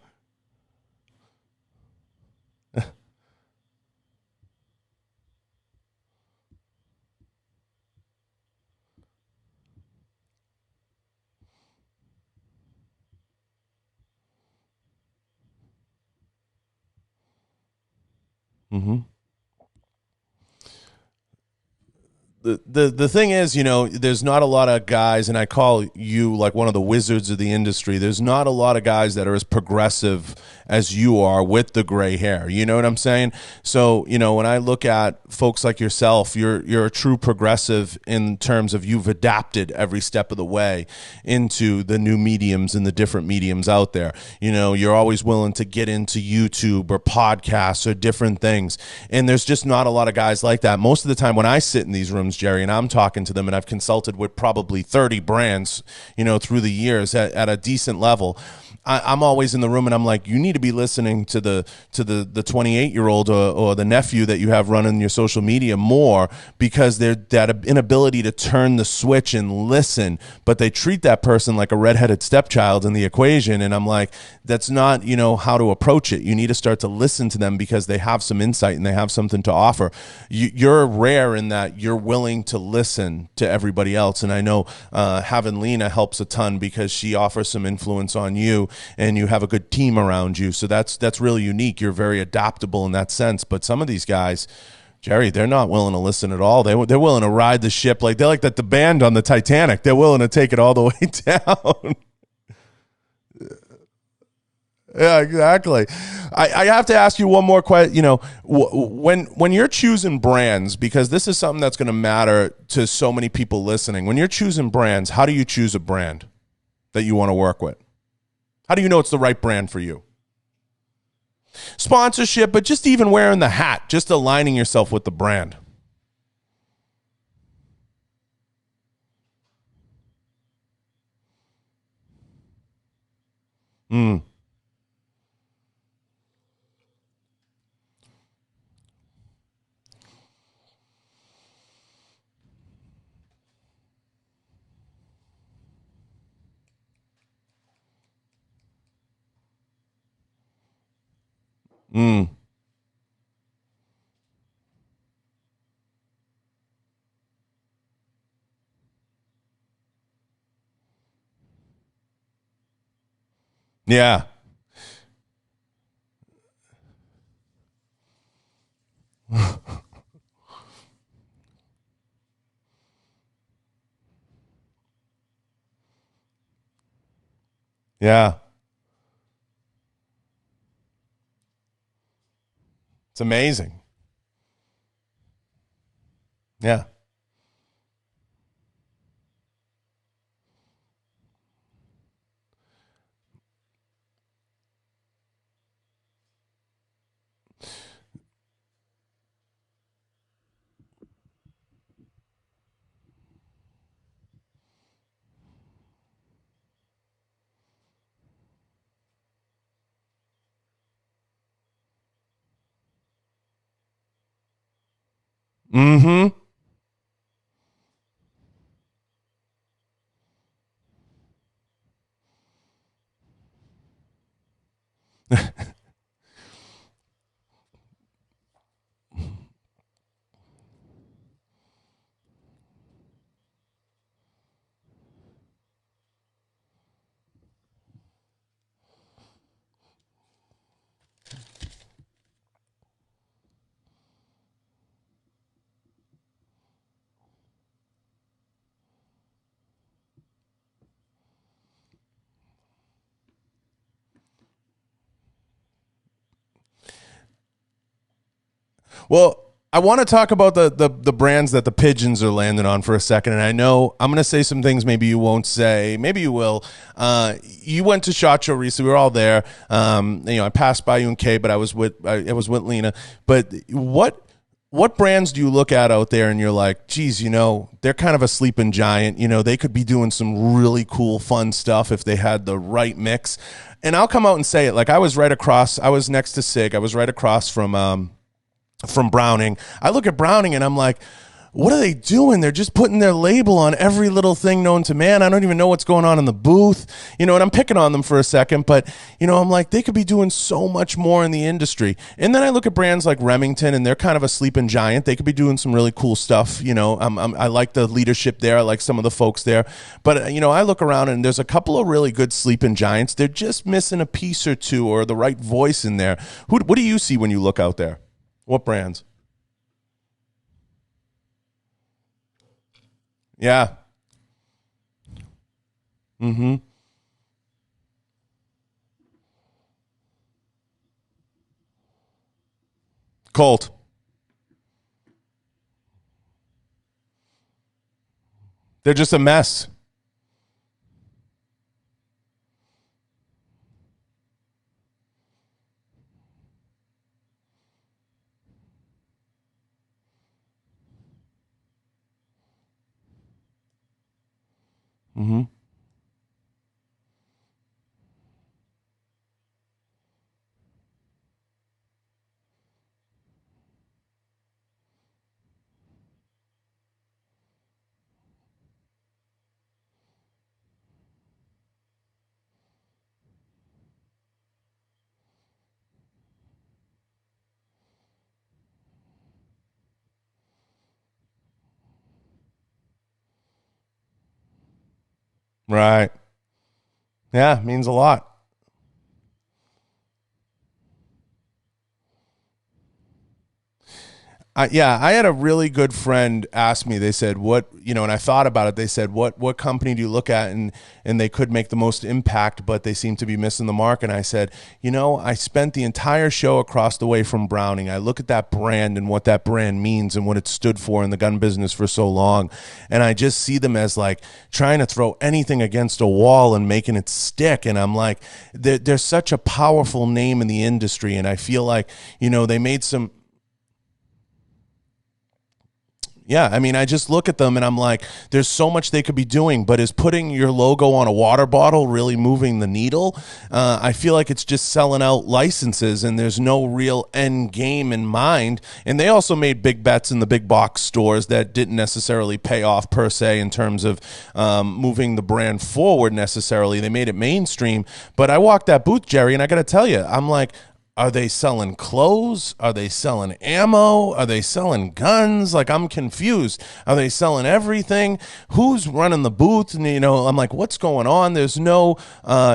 Speaker 1: Mm-hmm. The thing is, you know, there's not a lot of guys, and I call you like one of the wizards of the industry. There's not a lot of guys that are as progressive as you are with the gray hair. You know what I'm saying? So, you know, when I look at folks like yourself, you're a true progressive in terms of you've adapted every step of the way into the new mediums and the different mediums out there. You know, you're always willing to get into YouTube or podcasts or different things. And there's just not a lot of guys like that. Most of the time when I sit in these rooms, Jerry, and I'm talking to them, and I've consulted with probably 30 brands, you know, through the years at a decent level, I'm always in the room and I'm like, you need to be listening to the 28-year-old or the nephew that you have running your social media more, because they're that inability to turn the switch and listen, but they treat that person like a redheaded stepchild in the equation. And I'm like, that's not, you know, how to approach it. You need to start to listen to them because they have some insight and they have something to offer. You're rare in that you're willing to listen to everybody else. And I know having Lena helps a ton because she offers some influence on you, and you have a good team around you. So that's really unique. You're very adaptable in that sense. But some of these guys, Jerry, they're not willing to listen at all. They're willing to ride the ship they're like the band on the Titanic. They're willing to take it all the way down. Yeah, exactly. I have to ask you one more question. You know, when you're choosing brands, because this is something that's going to matter to so many people listening. When you're choosing brands, how do you choose a brand that you want to work with? How do you know it's the right brand for you? Sponsorship, but just even wearing the hat, just aligning yourself with the brand. Mm, mm, yeah. Yeah. It's amazing. Yeah. Mm-hmm. Well, I want to talk about the brands that the pigeons are landing on for a second. And I know I'm going to say some things maybe you won't say. Maybe you will. You went to SHOT Show recently. We were all there. I passed by you and Kay, but I was with Lena. But what brands do you look at out there and you're like, geez, they're kind of a sleeping giant. They could be doing some really cool, fun stuff if they had the right mix. And I'll come out and say it. Like I was next to Sig. I was right across from Browning. I look at Browning and I'm like, what are they doing? They're just putting their label on every little thing known to man. I don't even know what's going on in the booth. And I'm picking on them for a second, but I'm like, they could be doing so much more in the industry. And then I look at brands like Remington and they're kind of a sleeping giant. They could be doing some really cool stuff. I like the leadership there. I like some of the folks there, but I look around and there's a couple of really good sleeping giants. They're just missing a piece or two or the right voice in there. What do you see when you look out there? What brands? Yeah. Mm-hmm. Colt. They're just a mess. Mm-hmm. Right. Yeah, means a lot. Yeah, I had a really good friend ask me. They said, "What and I thought about it. They said, "What company do you look at?" And they could make the most impact, but they seem to be missing the mark. And I said, I spent the entire show across the way from Browning. I look at that brand and what that brand means and what it stood for in the gun business for so long, and I just see them as like trying to throw anything against a wall and making it stick. And I'm like, they're such a powerful name in the industry, and I feel like they made some. Yeah, I mean, I just look at them and I'm like, there's so much they could be doing, but is putting your logo on a water bottle really moving the needle? I feel like it's just selling out licenses and there's no real end game in mind. And they also made big bets in the big box stores that didn't necessarily pay off per se in terms of moving the brand forward necessarily. They made it mainstream. But I walked that booth, Jerry, and I got to tell you, I'm like, are they selling clothes? Are they selling ammo? Are they selling guns? Like, I'm confused. Are they selling everything? Who's running the booth? And, I'm like, what's going on? There's no,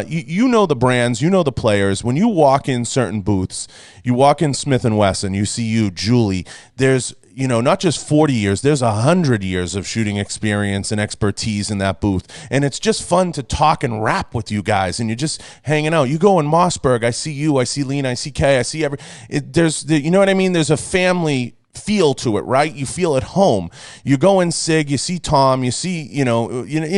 Speaker 1: you know the brands, you know the players. When you walk in certain booths, you walk in Smith& Wesson, you see Julie, there's, not just 40 years, there's 100 years of shooting experience and expertise in that booth. And it's just fun to talk and rap with you guys. And you're just hanging out. You go in Mossberg, I see you, I see Lean, I see Kay, I see you know what I mean? There's a family feel to it, right? You feel at home. You go in Sig, you see Tom, you see, you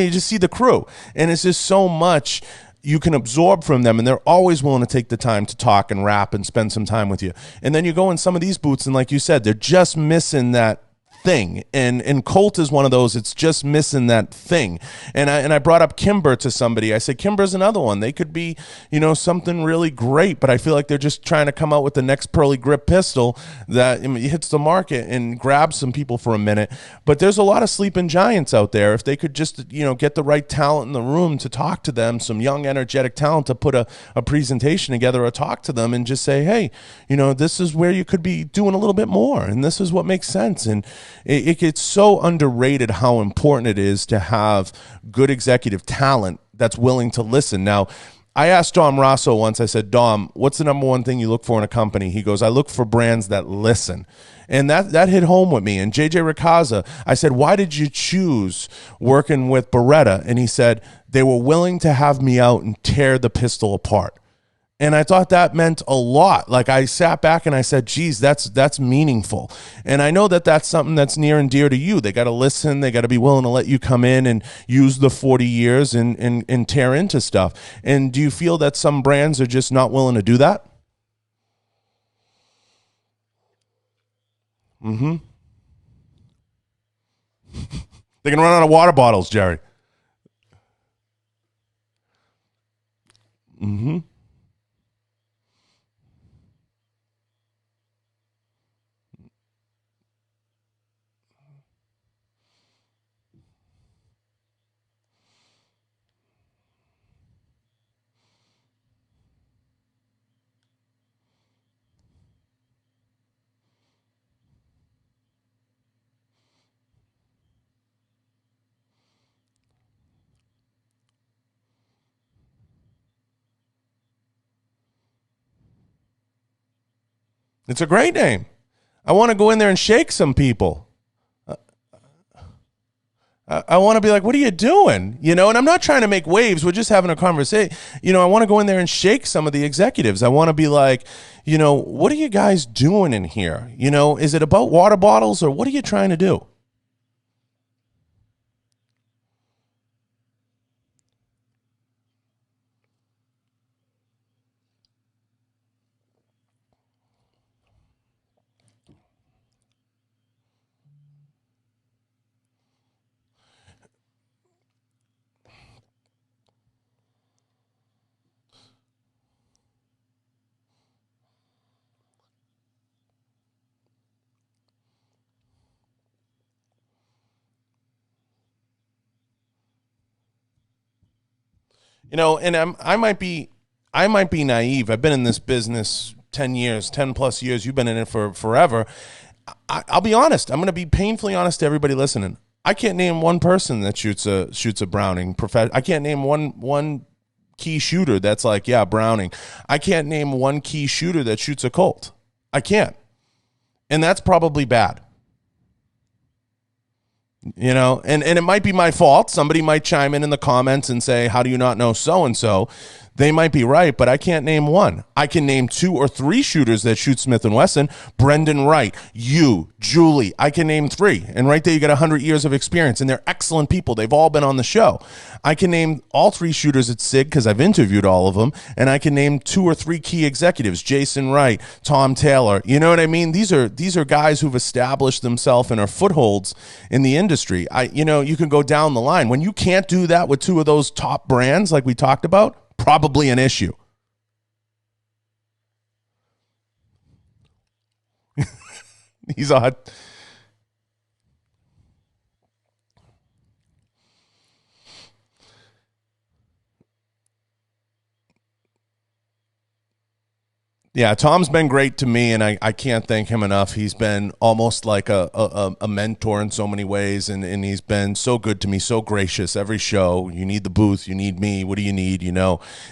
Speaker 1: just see the crew. And it's just so much you can absorb from them, and they're always willing to take the time to talk and rap and spend some time with you. And then you go in some of these booths, and like you said, they're just missing that thing. And Colt is one of those. It's just missing that thing. And I brought up Kimber to somebody. I said, Kimber's another one. They could be, something really great, but I feel like they're just trying to come out with the next pearly grip pistol that hits the market and grabs some people for a minute. But there's a lot of sleeping giants out there. If they could just, get the right talent in the room to talk to them, some young, energetic talent to put a presentation together or talk to them and just say, hey, this is where you could be doing a little bit more, and this is what makes sense. And it gets so underrated how important it is to have good executive talent that's willing to listen. Now, I asked Dom Rosso once, I said, Dom, what's the number one thing you look for in a company? He goes, I look for brands that listen. And that hit home with me. And JJ Ricazza, I said, why did you choose working with Beretta? And he said, they were willing to have me out and tear the pistol apart. And I thought that meant a lot. Like, I sat back and I said, geez, that's meaningful. And I know that that's something that's near and dear to you. They got to listen. They got to be willing to let you come in and use the 40 years and tear into stuff. And do you feel that some brands are just not willing to do that? Mm-hmm. They can run out of water bottles, Jerry. Mm-hmm. It's a great name. I want to go in there and shake some people. I want to be like, what are you doing? And I'm not trying to make waves. We're just having a conversation. I want to go in there and shake some of the executives. I want to be like, what are you guys doing in here? Is it about water bottles or what are you trying to do? And I might be naive. I've been in this business 10 years, 10 plus years. You've been in it for forever. I'll be honest. I'm going to be painfully honest to everybody listening. I can't name one person that shoots a Browning. I can't name one key shooter that's like, yeah, Browning. I can't name one key shooter that shoots a Colt. I can't. And that's probably bad. You know, and it might be my fault. Somebody might chime in the comments and say, how do you not know so-and-so? They might be right, but I can't name one. I can name 2 or 3 shooters that shoot Smith & Wesson. Brendan Wright, you, Julie. I can name 3. And right there you got 100 years of experience, and they're excellent people. They've all been on the show. I can name all 3 shooters at SIG because I've interviewed all of them, and I can name 2 or 3 key executives, Jason Wright, Tom Taylor. You know what I mean? These are guys who've established themselves and are footholds in the industry. You can go down the line. When you can't do that with 2 of those top brands like we talked about, probably an issue. He's odd. Yeah, Tom's been great to me, and I can't thank him enough. He's been almost like a mentor in so many ways, and he's been so good to me, so gracious. Every show, you need the booth, you need me, what do you need,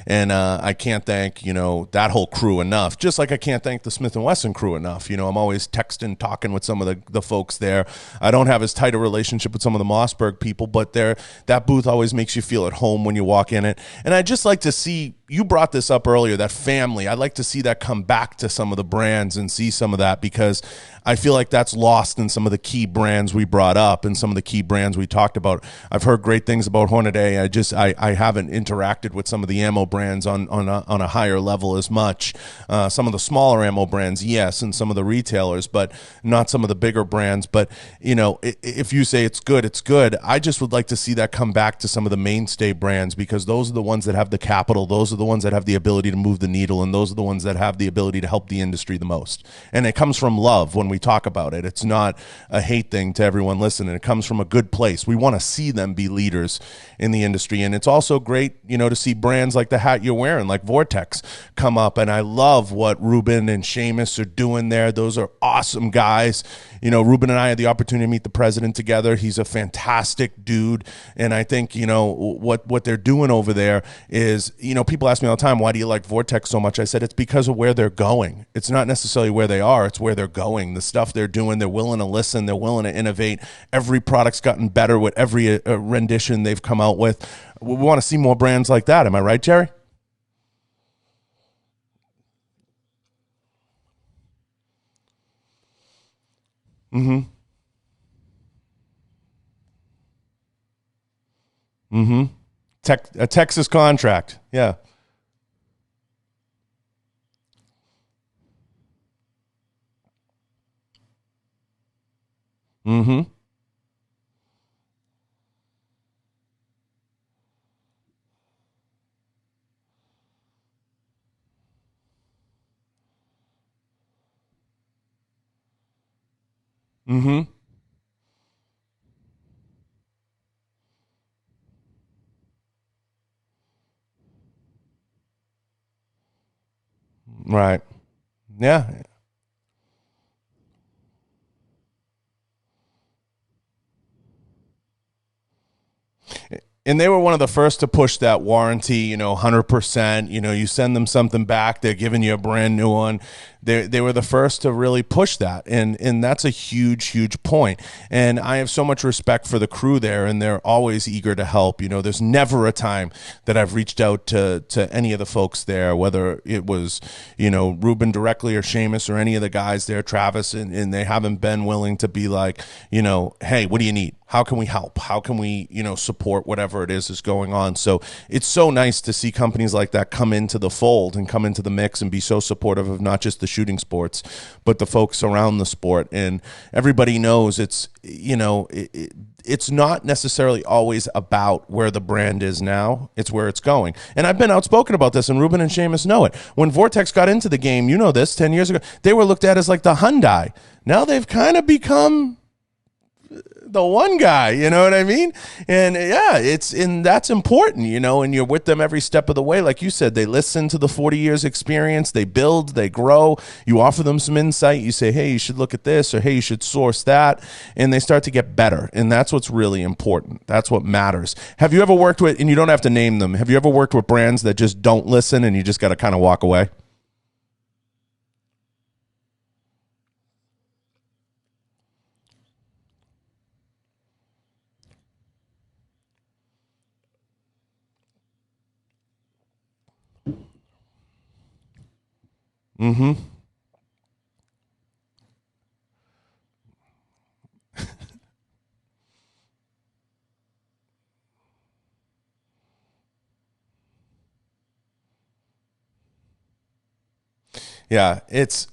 Speaker 1: And I can't thank, that whole crew enough, just like I can't thank the Smith & Wesson crew enough. I'm always texting, talking with some of the folks there. I don't have as tight a relationship with some of the Mossberg people, but that booth always makes you feel at home when you walk in it. And I just like to see, you brought this up earlier, that family. I'd like to see that come back to some of the brands and see some of that, because I feel like that's lost in some of the key brands we brought up and some of the key brands we talked about. I've heard great things about Hornady. I haven't interacted with some of the ammo brands on a higher level as much. Some of the smaller ammo brands, yes, and some of the retailers, but not some of the bigger brands. But, if you say it's good, it's good. I just would like to see that come back to some of the mainstay brands, because those are the ones that have the capital. Those are the ones that have the ability to move the needle, and those are the ones that have the ability to help the industry the most. And it comes from love when we talk about it. It's not a hate thing to everyone listening. It comes from a good place. We want to see them be leaders in the industry. And it's also great, to see brands like the hat you're wearing, like Vortex, come up. And I love what Ruben and Seamus are doing there. Those are awesome guys. Ruben and I had the opportunity to meet the president together. He's a fantastic dude. And I think, what they're doing over there is, people ask me all the time, why do you like Vortex so much? I said, it's because of where they're going. It's not necessarily where they are. It's where they're going. The stuff they're doing, they're willing to listen. They're willing to innovate. Every product's gotten better with every rendition they've come out with. We want to see more brands like that. Am I right, Jerry? Mm-hmm. Mm-hmm. A Texas contract. Yeah. Mm-hmm. Mm-hmm. Right. Yeah. And they were one of the first to push that warranty, 100%. You send them something back, they're giving you a brand new one. They were the first to really push that, and that's a huge, huge point. And I have so much respect for the crew there, and they're always eager to help. There's never a time that I've reached out to any of the folks there, whether it was, Ruben directly or Seamus or any of the guys there, Travis, and they haven't been willing to be like, hey, what do you need? How can we help? How can we, support whatever it is going on? So it's so nice to see companies like that come into the fold and come into the mix and be so supportive of not just the shooting sports, but the folks around the sport. And everybody knows it's, it's not necessarily always about where the brand is now. It's where it's going. And I've been outspoken about this, and Ruben and Seamus know it. When Vortex got into the game, 10 years ago, they were looked at as like the Hyundai. Now they've kind of become the one guy, you know what I mean? And yeah, that's important, and you're with them every step of the way. Like you said, they listen to the 40 years experience, they build, they grow. You offer them some insight. You say, hey, you should look at this, or hey, you should source that. And they start to get better. And that's what's really important. That's what matters. Have you ever worked with, and you don't have to name them, have you ever worked with brands that just don't listen and you just got to kind of walk away? Mm-hmm. Yeah, it's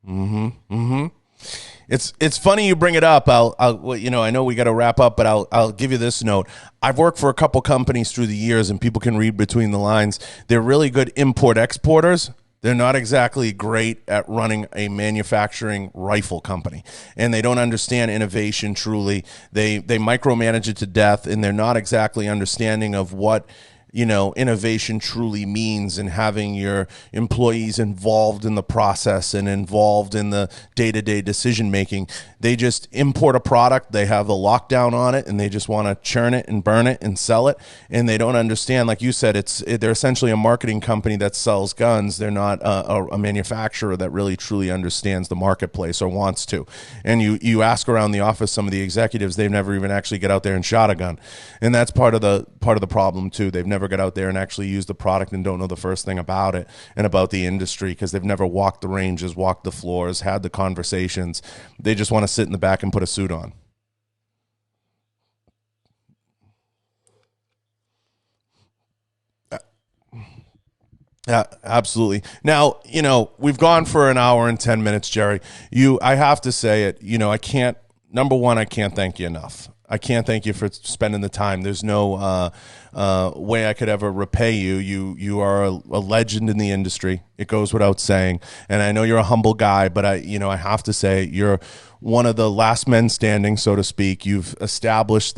Speaker 1: mm-hmm. Mm-hmm. It's funny you bring it up. Well, I know we got to wrap up, but I'll give you this note. I've worked for a couple companies through the years, and people can read between the lines. They're really good import exporters. They're not exactly great at running a manufacturing rifle company, and they don't understand innovation truly. They micromanage it to death, and they're not exactly understanding of what innovation truly means, and having your employees involved in the process and involved in the day-to-day decision making. They just import a product, they have a lockdown on it, and they just want to churn it and burn it and sell it. And they don't understand, like you said, they're essentially a marketing company that sells guns. They're not a manufacturer that really truly understands the marketplace or wants to. And you ask around the office, some of the executives, they've never even actually get out there and shot a gun. And that's part of the problem too. They've never got out there and actually used the product and don't know the first thing about it and about the industry, because they've never walked the ranges, walked the floors, had the conversations. They just want to sit in the back and put a suit on. Yeah, absolutely. Now, we've gone for an hour and 10 minutes, Jerry. I have to say it, I can't, number one, I can't thank you enough. I can't thank you for spending the time. There's no way I could ever repay you. You are a legend in the industry. It goes without saying. And I know you're a humble guy, but I have to say you're one of the last men standing, so to speak. You've established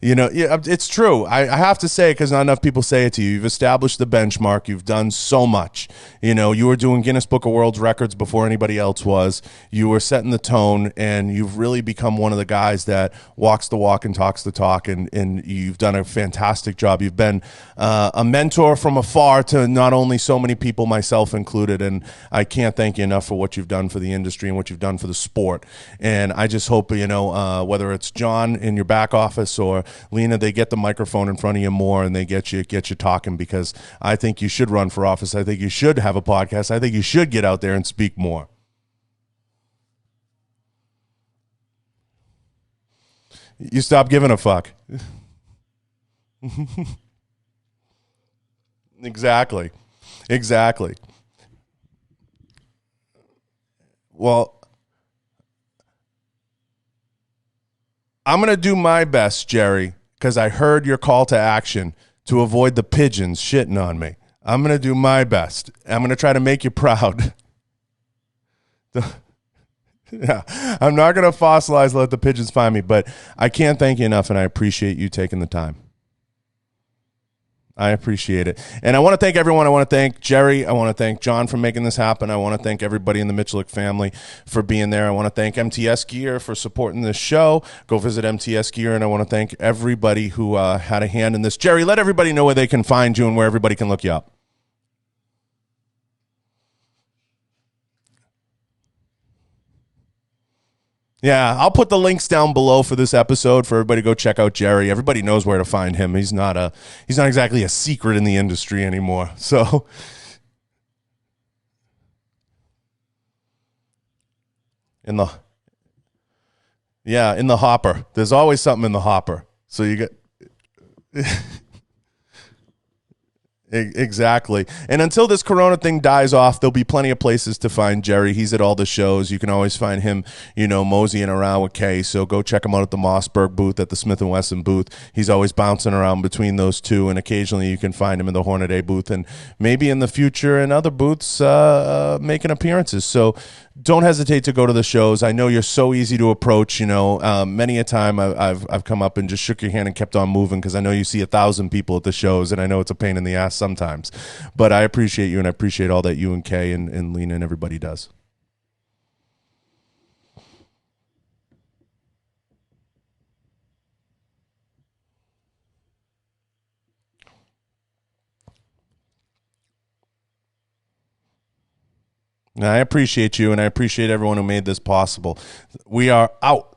Speaker 1: it's true. I have to say it because not enough people say it to you. You've established the benchmark. You've done so much. You were doing Guinness Book of World Records before anybody else was. You were setting the tone, and you've really become one of the guys that walks the walk and talks the talk, and you've done a fantastic job. You've been a mentor from afar to not only so many people, myself included, and I can't thank you enough for what you've done for the industry and what you've done for the sport. And I just hope, whether it's John in your back office or Lena, they get the microphone in front of you more and they get you talking, because I think you should run for office. I think you should have a podcast. I think you should get out there and speak more. You stop giving a fuck. Exactly. Exactly. Well, I'm going to do my best, Jerry, because I heard your call to action to avoid the pigeons shitting on me. I'm going to do my best. I'm going to try to make you proud. Yeah, I'm not going to fossilize, let the pigeons find me, but I can't thank you enough, and I appreciate you taking the time. I appreciate it. And I want to thank everyone. I want to thank Jerry. I want to thank John for making this happen. I want to thank everybody in the Miculek family for being there. I want to thank MTS Gear for supporting this show. Go visit MTS Gear. And I want to thank everybody who had a hand in this. Jerry, let everybody know where they can find you and where everybody can look you up. Yeah, I'll put the links down below for this episode for everybody to go check out Jerry. Everybody knows where to find him. He's not exactly a secret in the industry anymore. So in the in the hopper. There's always something in the hopper. So you get Exactly. And until this corona thing dies off, there'll be plenty of places to find Jerry. He's at all the shows. You can always find him, moseying around with Kay. So go check him out at the Mossberg booth, at the Smith&Wesson booth. He's always bouncing around between those two. And occasionally you can find him in the Hornady booth, and maybe in the future in other booths making appearances. So don't hesitate to go to the shows. I know you're so easy to approach. Many a time I've come up and just shook your hand and kept on moving, because I know you see 1,000 people at the shows, and I know it's a pain in the ass sometimes. But I appreciate you, and I appreciate all that you and Kay and Lena and everybody does. And I appreciate you, and I appreciate everyone who made this possible. We are out.